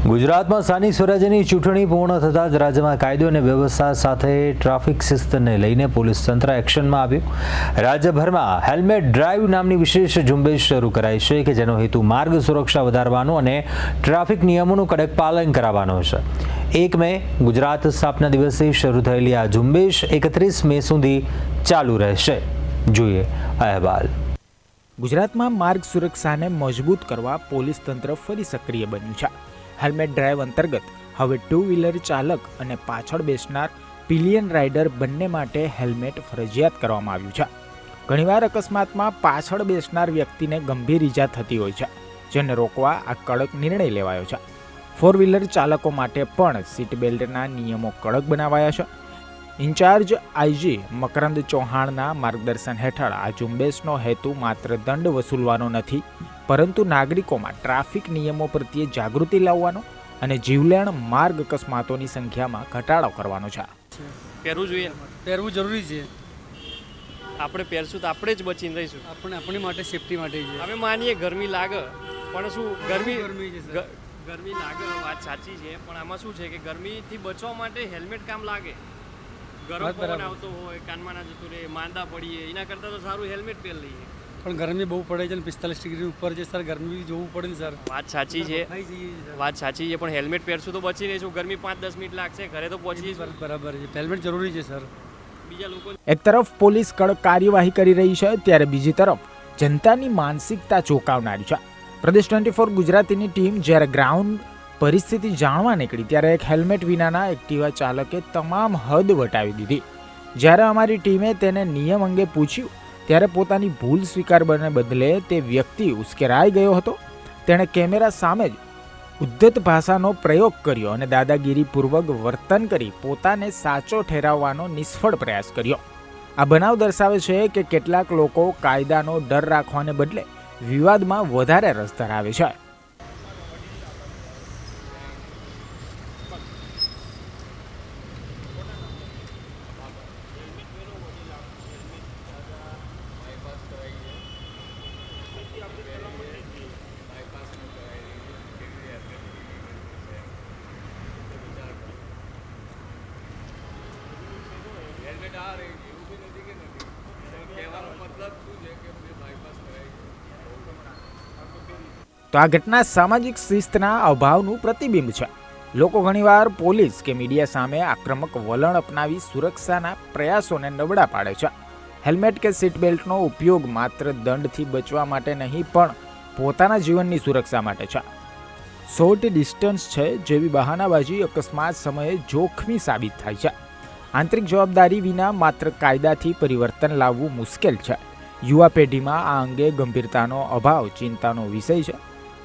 ગુજરાતમાં સ્થાનિક સ્વરાજ્યની ચૂંટણી પૂર્ણ થતાં જ રાજ્યમાં કાયદો અને વ્યવસ્થા સાથે ટ્રાફિક શિસ્તને લઈને પોલીસ તંત્ર એક્શનમાં આવ્યું। રાજ્યભરમાં હેલ્મેટ ડ્રાઈવ નામની વિશેષ ઝુંબેશ શરૂ કરાઈ છે કે જેનો હેતુ માર્ગ સુરક્ષા વધારવાનો અને ટ્રાફિક નિયમોનું કડક પાલન કરાવવાનો છે। 1 મે ગુજરાત સ્થાપના દિવસથી શરૂ થયેલી આ ઝુંબેશ 31 મે સુધી ચાલુ રહેશે। જોઈએ અહેવાલ। ગુજરાતમાં માર્ગ સુરક્ષાને મજબૂત કરવા પોલીસ તંત્ર ફરી સક્રિય બન્યું છે। હેલ્મેટ ડ્રાઈવ અંતર્ગત હવે 2 વ્હીલર ચાલક અને પાછળ બેસનાર પિલિયન રાઇડર બંને માટે હેલ્મેટ ફરજિયાત કરવામાં આવ્યું છે। ઘણીવાર અકસ્માતમાં પાછળ બેસનાર વ્યક્તિને ગંભીર ઈજા થતી હોય છે, જેને રોકવા આ કડક નિર્ણય લેવાયો છે। 4 વ્હીલર ચાલકો માટે પણ સીટ બેલ્ટના નિયમો કડક બનાવાયા છે। ઇન્ચાર્જ આઈજી મકરંદ ચૌહાણના માર્ગદર્શન હેઠળ આ ઝુંબેશનો હેતુ માત્ર દંડ વસૂલવાનો નથી, પરંતુ નાગરિકોમાં ટ્રાફિક નિયમો પ્રત્યે જાગૃતિ લાવવાનો અને જીવલેણ માર્ગ અકસ્માતોની સંખ્યામાં ઘટાડો કરવાનો છે। પહેરવું જોઈએ, પહેરવું જરૂરી છે। આપણે પહેરશું તો આપણે જ બચીને રહીશું। આપણી માટે સેફટી માટે છે। અમે માનીએ ગરમી લાગે, પણ શું ગરમી છે સર। ગરમી લાગે વાત સાચી છે, પણ આમાં શું છે કે ગરમીથી બચવા માટે હેલ્મેટ કામ લાગે। ગરમ પવન આવતો હોય, કાનમાં ના જતું રહે, માંદા પડીએ, એના કરતાં તો સારું હેલ્મેટ પહેર લઈએ। પણ ગરમી બહુ પડે છે ને 45 ડિગ્રી ઉપર છે સર, ગરમી જોવું પડે ને સર। વાત સાચી છે, પણ હેલ્મેટ પહેરશું તો બચી રહીશું। ગરમી 5-10 મિનિટ લાગશે, ઘરે તો પહોંચી બરાબર છે, હેલ્મેટ જરૂરી છે સર। બીજા લોકો એક તરફ પોલીસ કડક કાર્યવાહી કરી રહી છે, ત્યારે બીજી તરફ જનતાની માનસિકતા ચોંકાવનારી છે। પ્રદેશ 24 ગુજરાતીની ટીમ જ્યારે ગ્રાઉન્ડ પરિસ્થિતિ જાણવા નીકળી ત્યારે એક હેલ્મેટ વિનાના એક્ટિવા ચાલકે તમામ હદ વટાવી દીધી। જ્યારે અમારી ટીમે તેને નિયમ અંગે પૂછ્યું ત્યારે પોતાની ભૂલ સ્વીકારવાને બદલે તે વ્યક્તિ ઉશ્કેરાઈ ગયો હતો। તેણે કેમેરા સામે જ ઉદ્ધત ભાષાનો પ્રયોગ કર્યો અને દાદાગીરીપૂર્વક વર્તન કરી પોતાને સાચો ઠેરાવવાનો નિષ્ફળ પ્રયાસ કર્યો। આ બનાવ દર્શાવે છે કે કેટલાક લોકો કાયદાનો ડર રાખવાને બદલે વિવાદમાં વધારે રસ ધરાવે છે। તો આ ઘટના સામાજિક શિસ્તના અભાવનું પ્રતિબિંબ છે। લોકો ઘણીવાર પોલીસ કે મીડિયા સામે આક્રમક વલણ અપનાવી સુરક્ષાના પ્રયાસોને નબળા પાડે છે। હેલ્મેટ કે સીટ બેલ્ટનો ઉપયોગ માત્ર દંડથી બચવા માટે નહીં, પણ પોતાના જીવનની સુરક્ષા માટે છે। શોર્ટ ડિસ્ટન્સ છે જેવી બહાનાબાજી અકસ્માત સમયે જોખમી સાબિત થાય છે। આંતરિક જવાબદારી વિના માત્ર કાયદાથી પરિવર્તન લાવવું મુશ્કેલ છે। યુવા પેઢીમાં આ અંગે ગંભીરતાનો અભાવ ચિંતાનો વિષય છે।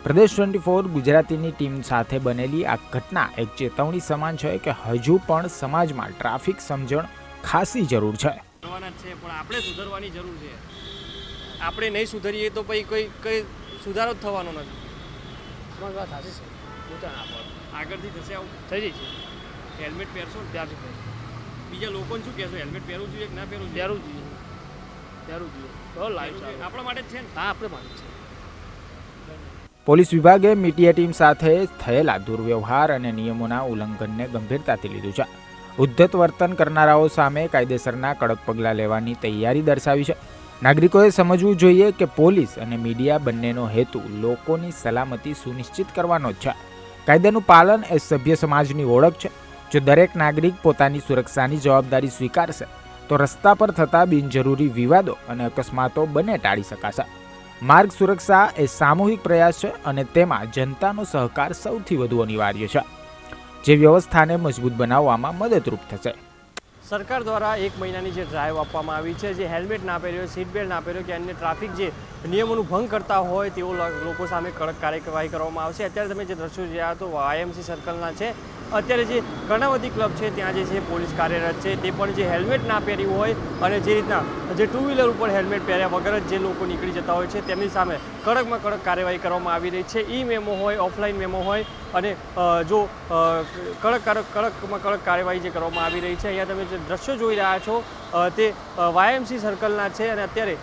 પ્રદેશ 24 ગુજરાતીની ટીમ સાથે બનેલી આ ઘટના એક ચેતવણી સમાન છે કે હજુ પણ સમાજમાં ટ્રાફિક સમજણ ખાસી જરૂર છે। પણ આપણે સુધરવાની જરૂર છે। આપણે નહીં સુધરીએ તો પછી કોઈ સુધારો જ થવાનો નથી। તમારી વાત સાચી છે, આગળથી થશે આવું થઈ જાય છે। હેલ્મેટ પહેરશો ને ત્યારથી બીજા લોકોને શું કહેશો? હેલ્મેટ પહેરવું જોઈએ કે ના પહેરવું જોઈએ? પહેરવું જોઈએ। આપણા માટે જ છે ને? હા, આપણે માટે છે। પોલીસ વિભાગે મીડિયા ટીમ સાથે થયેલા દુર્વ્યવહાર અને નિયમોના ઉલ્લંઘનને ગંભીરતાથી લીધું છે। ઉદ્ધત વર્તન કરનારાઓ સામે કાયદેસરના કડક પગલાં લેવાની તૈયારી દર્શાવી છે। નાગરિકોએ સમજવું જોઈએ કે પોલીસ અને મીડિયા બંનેનો હેતુ લોકોની સલામતી સુનિશ્ચિત કરવાનો જ છે। કાયદાનું પાલન એ સભ્ય સમાજની ઓળખ છે। જો દરેક નાગરિક પોતાની સુરક્ષાની જવાબદારી સ્વીકારશે તો રસ્તા પર થતા બિનજરૂરી વિવાદો અને અકસ્માતો બંને ટાળી શકાશે। માર્ગ સુરક્ષા એ સામૂહિક પ્રયાસ છે અને તેમાં જનતાનો સહકાર સૌથી વધુ અનિવાર્ય છે, જે વ્યવસ્થાને મજબૂત બનાવવામાં મદદરૂપ થશે। સરકાર દ્વારા 1 મહિનાની જે ડ્રાઈવ આપવામાં આવી છે, જે હેલ્મેટ ના પહેર્યો, સીટ બેલ્ટ ના પહેર્યો કે અન્ય ટ્રાફિક જે નિયમોનું ભંગ કરતા હોય તેઓ લોકો સામે કડક કાર્યવાહી કરવામાં આવશે। અત્યારે તમે જે દ્રશ્યો જોયા તો વાયએમસી સર્કલના છે। અત્યારે જે કર્ણાવતી ક્લબ છે ત્યાં જે છે પોલીસ કાર્યરત છે। તે પણ જે હેલ્મેટ ના પહેર્યું હોય અને જે રીતના જે 2 વ્હીલર ઉપર હેલ્મેટ પહેર્યા વગર જ જે લોકો નીકળી જતા હોય છે તેમની સામે કડકમાં કડક કાર્યવાહી કરવામાં આવી રહી છે। ઈ મેમો હોય, ઓફલાઈન મેમો હોય અને જો કડકમાં કડક કાર્યવાહી જે કરવામાં આવી રહી છે। અહીંયા તમે જે દ્રશ્યો જોઈ રહ્યા છો તે વાયએમસી સર્કલના છે અને અત્યારે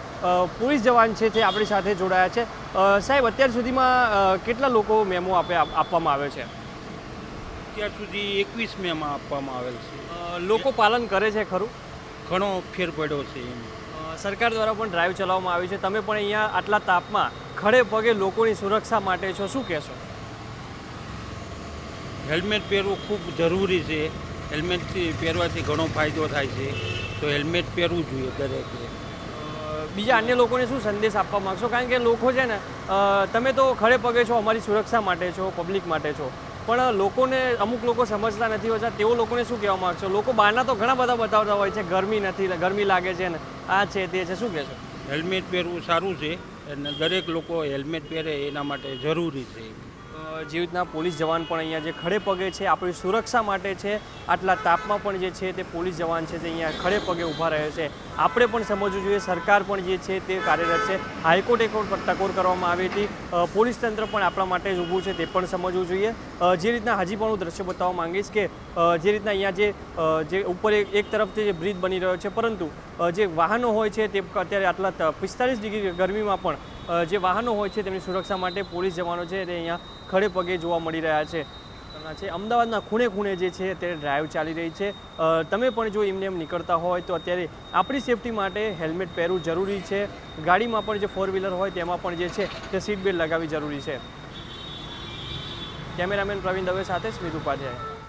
પોલીસ જવાન છે તે આપણી સાથે જોડાયા છે। સાહેબ, અત્યાર સુધીમાં કેટલા લોકો મેમો આપવામાં આવ્યો છે? અત્યાર સુધી 21મેમાં આપવામાં આવેલ છે. લોકો પાલન કરે છે ખરું? ઘણો ફેર પડ્યો છે એમ. સરકાર દ્વારા પણ ડ્રાઈવ ચલાવવામાં આવી છે, તમે પણ અહીંયા આટલા તાપમાં ખડે પગે લોકોની સુરક્ષા માટે છો, શું કહેશો? હેલ્મેટ પહેરવું ખૂબ જરૂરી છે. હેલ્મેટથી પહેરવાથી ઘણો ફાયદો થાય છે, તો હેલ્મેટ પહેરવું જોઈએ દરેકે. બીજા અન્ય લોકોને શું સંદેશ આપવા માગશો? કારણ કે લોકો છે ને, તમે તો ખડે પગે છો, અમારી સુરક્ષા માટે છો, પબ્લિક માટે છો, પણ લોકોને અમુક લોકો સમજતા નથી હોતા, તેઓ લોકોને શું કહેવા માગશો? લોકો બહારના તો ઘણા બધા બતાવતા હોય છે, ગરમી નથી, ગરમી લાગે છે ને આ છે તે છે, શું કહેશો? હેલ્મેટ પહેરવું સારું છે અને દરેક લોકો હેલ્મેટ પહેરે એના માટે જરૂરી છે. જે રીતના પોલીસ જવાન પણ અહીંયા જે ખડે પગે છે આપણી સુરક્ષા માટે છે, આટલા તાપમાં પણ જે છે તે પોલીસ જવાન છે તે અહીંયા ખડે પગે ઊભા રહે છે. આપણે પણ સમજવું જોઈએ, સરકાર પણ જે છે તે કાર્યરત છે. હાઈકોર્ટે ટકોર કરવામાં આવી હતી, પોલીસ તંત્ર પણ આપણા માટે જ ઊભું છે, તે પણ સમજવું જોઈએ. જે રીતના હજી પણ હું દ્રશ્ય બતાવવા માંગીશ કે જે રીતના અહીંયા જે ઉપર એક તરફથી જે બ્રિજ બની રહ્યો છે, પરંતુ જે વાહનો હોય છે તે અત્યારે આટલા 45 ડિગ્રી ગરમીમાં પણ જે વાહનો હોય છે તેમની સુરક્ષા માટે પોલીસ જવાનો છે તે અહીંયા ખડે પગે જોવા મળી રહ્યા છે. અમદાવાદના ખૂણે ખૂણે જે છે અત્યારે ડ્રાઈવ ચાલી રહી છે. તમે પણ જો એમને એમ નીકળતા હોય તો અત્યારે આપણી સેફટી માટે હેલ્મેટ પહેરવું જરૂરી છે. ગાડીમાં પણ જે 4 વ્હીલર હોય તેમાં પણ જે છે તે સીટ બેલ્ટ લગાવવી જરૂરી છે. કેમેરામેન પ્રવીણ દવે સાથે સ્મિત ઉપાધ્યાય.